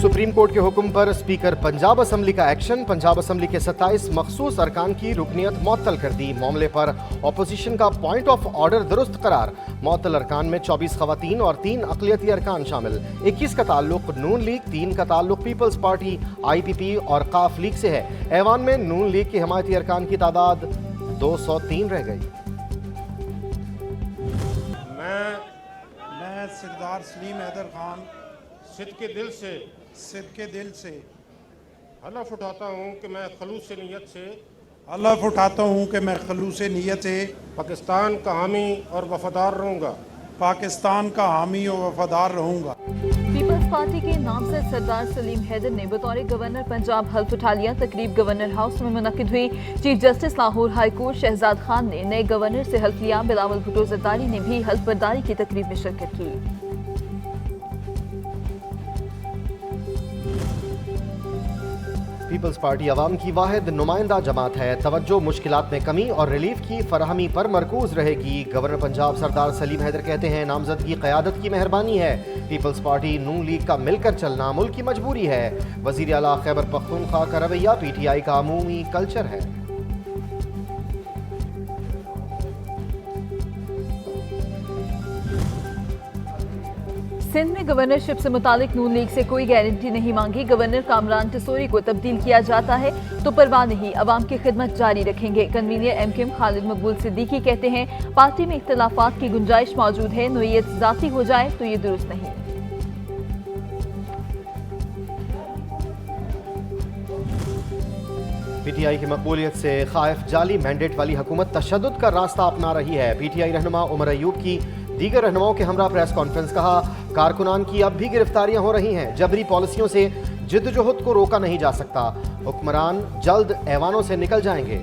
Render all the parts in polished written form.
Supreme court के हुक्म पर स्पीकर पंजाब असम्बली का एक्शन। पंजाब असम्बली के 27 मखसूस अरकान की रुकनियत मुअत्तल कर दी। मामले पर अपोजिशन का पॉइंट ऑफ ऑर्डर दुरुस्त करार। मुअत्तल अरकान में 24 खवातीन और 3 अक़लियती अरकान शामिल। 21 का ताल्लुक नून लीग, 3 का ताल्लुक पीपल्स पार्टी, IPP और काफ लीग से है। ऐवान में नून लीग के हमायती अरकान की तादाद 203 रह गई। मैं सरदार सलीम हैदर खान सिद्ध के दिल से हलफ उठाता हूँ कि मैं खलूस नीयत से पाकिस्तान का हामी और वफादार रहूँगा। पीपल्स पार्टी के नामजद सरदार सलीम हैदर ने बतौर गवर्नर पंजाब हल्फ उठा लिया। तकरीब गवर्नर हाउस में मुनक्किद हुई। Chief justice Lahore high court Shahzad Khan ने नए गवर्नर से हल्फ लिया। बिलावल भुट्टो जरदारी ने भी हल्फ बर्दारी की तकरीब में शिरकत की। पीपल्स पार्टी अवाम की वाहिद नुमाइंदा जमात है। तवज्जो मुश्किलात में कमी और रिलीफ की फराहमी पर मरकूज रहेगी। गवर्नर पंजाब सरदार सलीम हैदर कहते हैं नामजदगी क़यादत की मेहरबानी है। पीपल्स पार्टी नून लीग का मिलकर चलना मुल्क की मजबूरी है। वज़ीर आला खैबर पख्तूनख्वा का रवैया PTI का अमूमी कल्चर है। सिंध में गवर्नरशिप से मुतालिक नून लीग से कोई गारंटी नहीं मांगी। गवर्नर कामरान टिसोरी को तब्दील किया जाता है तो परवाह नहीं, अवाम की खिदमत जारी रखेंगे। कन्वीनर MKM खालिद मकबूल सिद्दीकी कहते हैं पार्टी में इख्तलाफात की गुंजाइश मौजूद है। नोयत जाती हो जाए तो ये दुरुस्त नहीं। PTI की मकबूलियत से खाइफ जाली मैंडेट वाली हुकूमत तशद्दुद का रास्ता अपना रही है। PTI रहनुमा उमर अयूब की दीगर रहनुमाओं के हमरा प्रेस कॉन्फ्रेंस। कहा कारकुनान की अब भी गिरफ्तारियां हो रही हैं। जबरी पॉलिसियों से जिद्दोजहद को रोका नहीं जा सकता। हुक्मरान जल्द ऐवानों से निकल जाएंगे।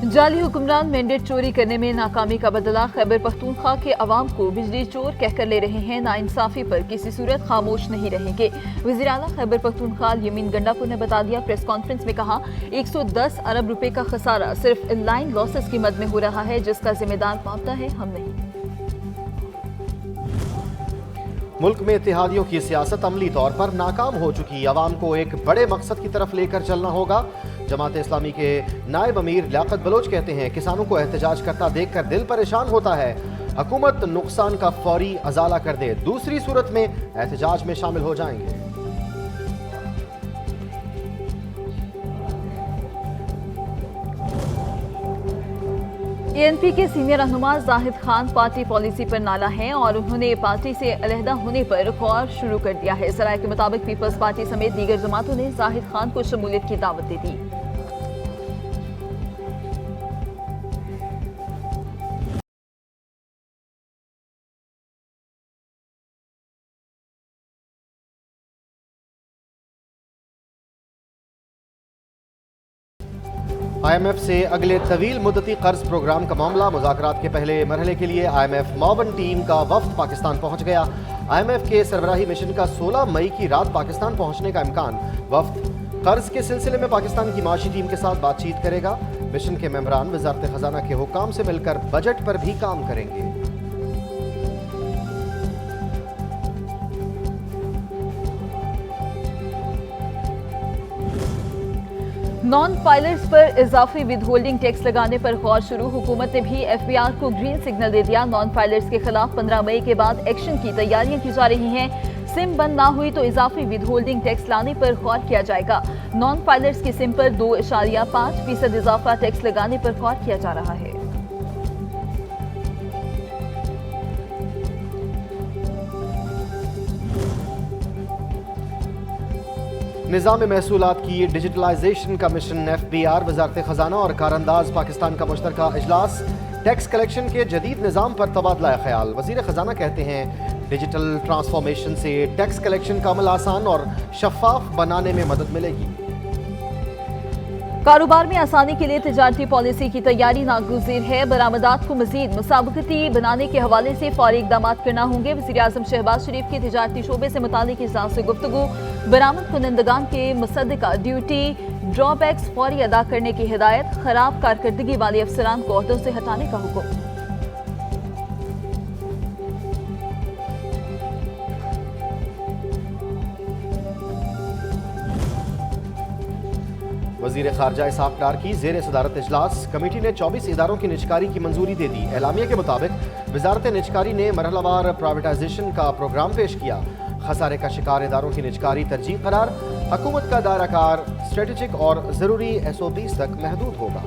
जाली हुक्मरान मैंडेट चोरी करने में नाकामी का बदला। खैबर पख्तूनख्वा के अवाम को बिजली चोर कहकर ले रहे हैं। नाइंसाफी पर किसी सूरत खामोश नहीं रहेंगे। वज़ीर आला खैबर पख्तूनख्वा यमीन गंडापुर ने बता दिया। प्रेस कॉन्फ्रेंस में कहा 110 अरब रुपए का खसारा सिर्फ इनलाइन लॉसेस की मद में हो रहा है, जिसका जिम्मेदार मामला है हम नहीं। मुल्क में इत्तेहादियों की सियासत अमली तौर पर नाकाम हो चुकी। अवाम को एक बड़े मकसद की तरफ लेकर चलना होगा। जमात इस्लामी के नायब अमीर लियाकत बलोच कहते हैं किसानों को एहतजाज करता देखकर दिल परेशान होता है। हुकूमत नुकसान का फौरी अजाला कर दे, दूसरी सूरत में एहतजाज में शामिल हो जाएंगे। ANP के सीनियर रहनुमा जाहिद खान पार्टी पॉलिसी पर नाला हैं और उन्होंने पार्टी से अलहदा होने पर गौर शुरू कर दिया है। सराय के मुताबिक पीपल्स पार्टी समेत दीगर जमातों ने जाहिद खान को शमूलियत की दावत दे दी। IMF से अगले तवील मुद्दती कर्ज प्रोग्राम का मामला। मुज़ाकरात के पहले मरहले के लिए IMF मॉबन टीम का वफ्द पाकिस्तान पहुंच गया। IMF के सरबराही मिशन का 16 मई की रात पाकिस्तान पहुंचने का इम्कान। वफ्द कर्ज के सिलसिले में पाकिस्तान की माशी टीम के साथ बातचीत करेगा। मिशन के मेंबरान वज़ारत खजाना के हुक्काम से मिलकर बजट पर भी काम करेंगे। नॉन फाइलर्स पर इजाफी विद होल्डिंग टैक्स लगाने पर गौर शुरू। हुकूमत ने भी FBR को ग्रीन सिग्नल दे दिया। नॉन फाइलर्स के खिलाफ 15 मई के बाद एक्शन की तैयारियां की जा रही हैं। सिम बंद ना हुई तो इजाफी विद होल्डिंग टैक्स लाने पर गौर किया जाएगा। नॉन फाइलर्स की सिम पर 2.5% इजाफा टैक्स लगाने पर गौर किया जा रहा है। निज़ाम महसूलात की डिजिटलाइजेशन का मिशन FBR, वज़ारत खजाना और कारअंदाज पाकिस्तान का मुश्तरका इजलास। टैक्स कलेक्शन के जदीद निज़ाम पर तबादला ख्याल। वज़ीर खजाना कहते हैं डिजिटल ट्रांसफॉर्मेशन से टैक्स कलेक्शन का अमल आसान और शफाफ बनाने में मदद मिलेगी। कारोबार में आसानी के लिए तिजारती पॉलिसी की तैयारी नागुज़ीर है। बरामदात को मजीद मुसाबकती बनाने के हवाले से फौरी इक़दाम करना होंगे। वज़ीर आज़म शहबाज शरीफ की तिजारती शोबे से मुतालिक इजलास से गुफ्तगू। बरामद कुनंदगान के मुसद्दिका ड्यूटी ड्रॉबैक्स फौरी अदा करने की हिदायत, खराब कारकर्दगी वाले अफसरान को ओहदों से हटाने का हुक्म। वजीर खारजा इसहाक डार की जेर सदारत इजलास, कमेटी ने 24 इदारों की निजकारी की मंजूरी दे दी। एलामिया के मुताबिक वजारत निजकारी ने मरहलावार प्राइवेटाइजेशन का प्रोग्राम पेश किया। खसारे का शिकार इदारों की निजकारी तरजीह करार, हुकूमत का दायरा कार स्ट्रेटेजिक और जरूरी SOPs तक महदूद होगा।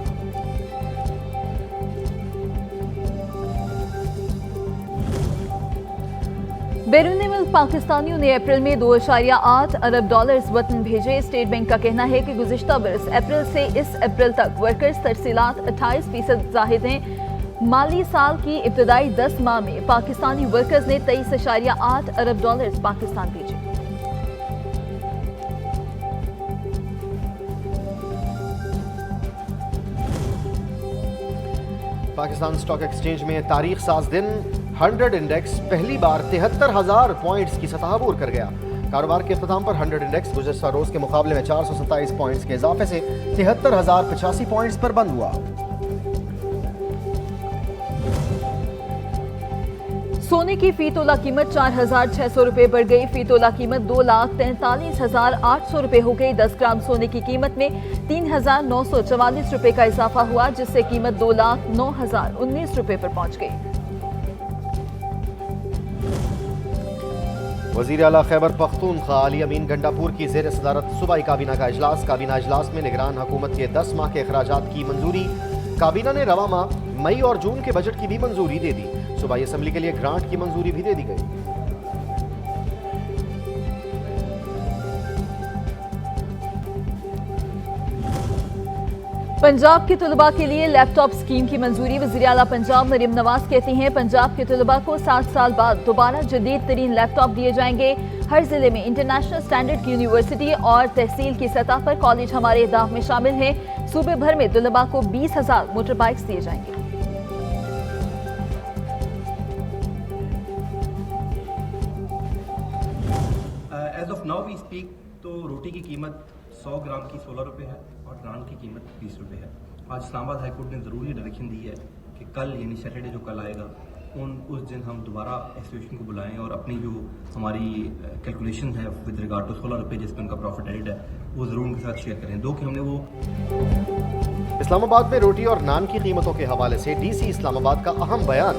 बैरून मुल्क पाकिस्तानियों ने अप्रैल में 2.8 अरब डॉलर्स वतन भेजे। स्टेट बैंक का कहना है कि गुज़िश्ता बरस अप्रैल से इस अप्रैल तक वर्कर्स तरसीलात 28% ज़ाहिद हैं। माली साल की इब्तदाई 10 माह में पाकिस्तानी वर्कर्स ने 23.8 अरब डॉलर्स पाकिस्तान भेजे। पाकिस्तान स्टॉक एक्सचेंज में तारीख साज दिन 100 इंडेक्स पहली बार 73,000 पॉइंट्स की सतह अबूर कर गया। कारोबार के अख्ताम पर 100 इंडेक्स गुज़श्ता रोज के मुकाबले में 427 पॉइंट्स के इजाफे से 73,085 पॉइंट्स पर बंद हुआ। सोने की फी तोला कीमत 4,600 रुपए बढ़ गई। फी तोला कीमत 2,43,800 रुपए हो गई। 10 ग्राम सोने की कीमत में 3,944 रुपए का इजाफा हुआ, जिससे कीमत 2,09,019 रुपए पर पहुंच गई। वज़ीर आला खैबर पख्तूनख्वा अली अमीन गंडापुर की जेर सदारत सूबाई काबीना का इजलास। काबीना इजलास में निगरान हुकूमत के 10 माह के अखराजात की मंजूरी। काबीना ने रवा माह मई और जून के बजट की भी मंजूरी दे दी। सूबाई असम्बली के लिए ग्रांट की मंजूरी भी दे दी गई। पंजाब के तलबा के लिए लैपटॉप स्कीम की मंजूरी। वज़ीर आला पंजाब मरियम नवाज कहती हैं, पंजाब के तलबा को 7 साल बाद दोबारा जदीद तरीन लैपटॉप दिए जाएंगे। हर जिले में इंटरनेशनल स्टैंडर्ड की यूनिवर्सिटी और तहसील की सतह पर कॉलेज हमारे अहदाफ में शामिल हैं। सूबे भर में तलबा को 20,000 मोटर बाइक्स दिए जाएंगे। As of now we speak तो रोटी की कीमत 100 ग्राम की 16 रुपये है और नान की कीमत 20 रुपये है। आज इस्लामाबाद हाई कोर्ट ने ज़रूरी डायरेक्शन दी है कि कल यानी सैटरडे जो कल आएगा उस दिन हम दोबारा एसोसिएशन को बुलाएं और अपनी जो हमारी कैलकुलेशन है विद रिगार्ड टू 16 रुपये जिस पर उनका प्रॉफिट एडेड है वो ज़रूर उनके साथ शेयर करें। दो कि हमने वो इस्लामाबाद में रोटी और नान की कीमतों के हवाले से DC इस्लामाबाद का अहम बयान।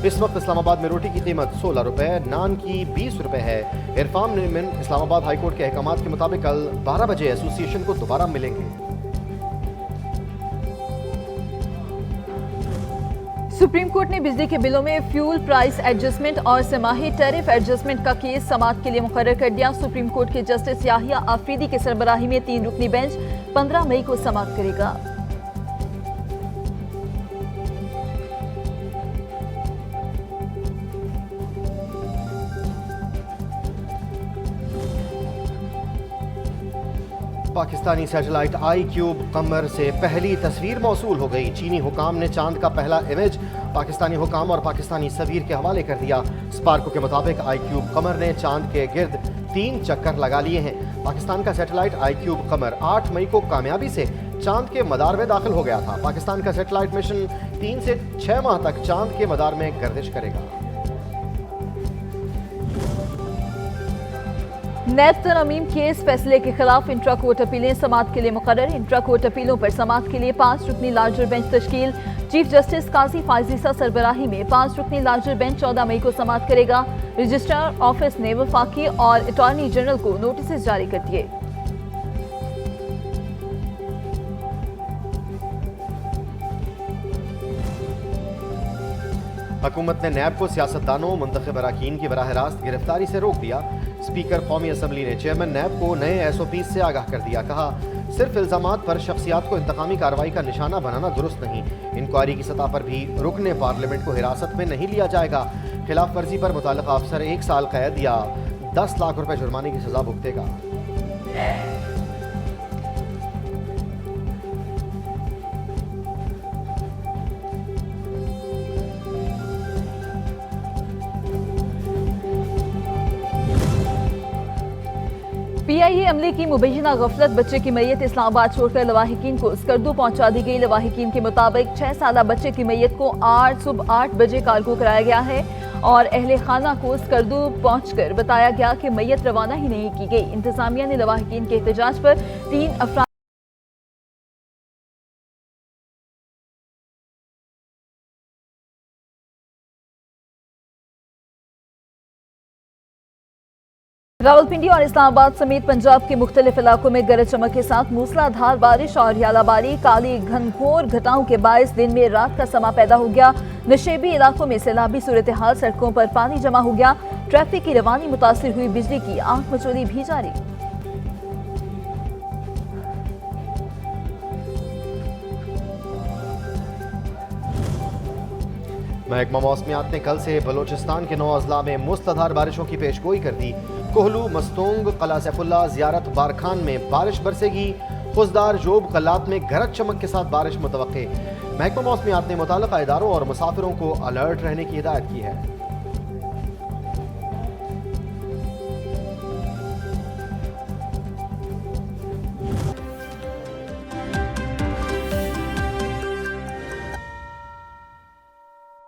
इस वक्त इस्लामाबाद में रोटी की कीमत 16 रुपये, नान की 20 रुपये है। इरफान नेमिन इस्लामाबाद हाई कोर्ट के अहकामात के मुताबिक कल 12 बजे एसोसिएशन को दोबारा मिलेंगे। सुप्रीम कोर्ट ने बिजली के बिलों में फ्यूल प्राइस एडजस्टमेंट और समाही टैरिफ एडजस्टमेंट का केस समाअत के लिए मुकर्रर कर दिया। सुप्रीम कोर्ट के जस्टिस याहिया आफरीदी की सरबराही में 3 रुकनी बेंच 15 मई को समाअत करेगा। पाकिस्तानी सैटेलाइट iCube कमर से पहली तस्वीर मौसूल हो गई। चीनी हुकाम ने चांद का पहला इमेज पाकिस्तानी हुकाम और पाकिस्तानी सवीर के हवाले कर दिया। स्पार्को के मुताबिक iCube कमर ने चांद के गिर्द 3 चक्कर लगा लिए हैं। पाकिस्तान का सैटेलाइट iCube कमर 8 मई को कामयाबी से चांद के मदार में दाखिल हो गया था। पाकिस्तान का सैटेलाइट मिशन 3 से 6 माह तक चांद के मदार में गर्दिश करेगा। नैब तरमीम केस फैसले के खिलाफ इंट्रा कोर्ट अपीलें समाअत के लिए मुकर्रर। इंट्रा कोर्ट अपीलों पर समाअत के लिए 5 रुकनी लार्जर बेंच तश्कील। चीफ जस्टिस काजी फाजिसा सरबराही में 5 रुकनी लार्जर बेंच 14 मई को समाअत करेगा। रजिस्ट्रार ऑफिस ने वफाकी और अटॉर्नी जनरल को नोटिस जारी कर दिए। हुकूमत ने नैब को सियासतदानों मुंतखब अरकान की बराह रास्त गिरफ्तारी से रोक दिया। स्पीकर कौमी असम्बली ने चेयरमैन नैब को नए SOPs से आगाह कर दिया। कहा, सिर्फ इल्जामात पर शख्सियात को इंतकामी कार्रवाई का निशाना बनाना दुरुस्त नहीं। इंक्वायरी की सतह पर भी रुकने पार्लियामेंट को हिरासत में नहीं लिया जाएगा। खिलाफ वर्जी पर मुताल्लिका अफसर 1 साल कैद या 10 लाख रुपए जुर्माने की सजा भुगतेगा। पीआईए अमले की मुबैना गफलत, बच्चे की मैयत इस्लामाबाद छोड़कर लवाहिकीन को स्कर्दू पहुंचा दी गई। लवाहिकीन के मुताबिक 6 साला बच्चे की मैयत को आज सुबह 8 बजे कार्गो कराया गया है और अहले खाना को स्कर्दू पहुंचकर बताया गया कि मैयत रवाना ही नहीं की गई। इंतजामिया ने लवाहिकीन के एहतजाज पर 3 अफराद रावलपिंडी और इस्लामाबाद समेत पंजाब के मुख्तलिफ इलाकों में गरज चमक के साथ मूसलाधार बारिश और यालाबारी, काली घनघोर घटाओं के बायस दिन में रात का समा पैदा हो गया। नशेबी इलाकों में सैलाबी सूरत हाल, सड़कों पर पानी जमा हो गया, ट्रैफिक की रवानी मुतासिर हुई, बिजली की आंख मचोली भी जारी। महकमा मौसमियात ने कल से बलोचिस्तान के 9 अजला में मूसलाधार बारिशों की पेशगोई कर दी। कोहलू, मस्तूंग, कला सैफुल्ला, जियारत, बारखान में बारिश बरसेगी। खुजदार, जोब, कल्लात में गरज चमक के साथ बारिश मुतवक्के। महकमा मौसमियात ने मुताल्लिका इदारों और मुसाफिरों को अलर्ट रहने की हिदायत की है।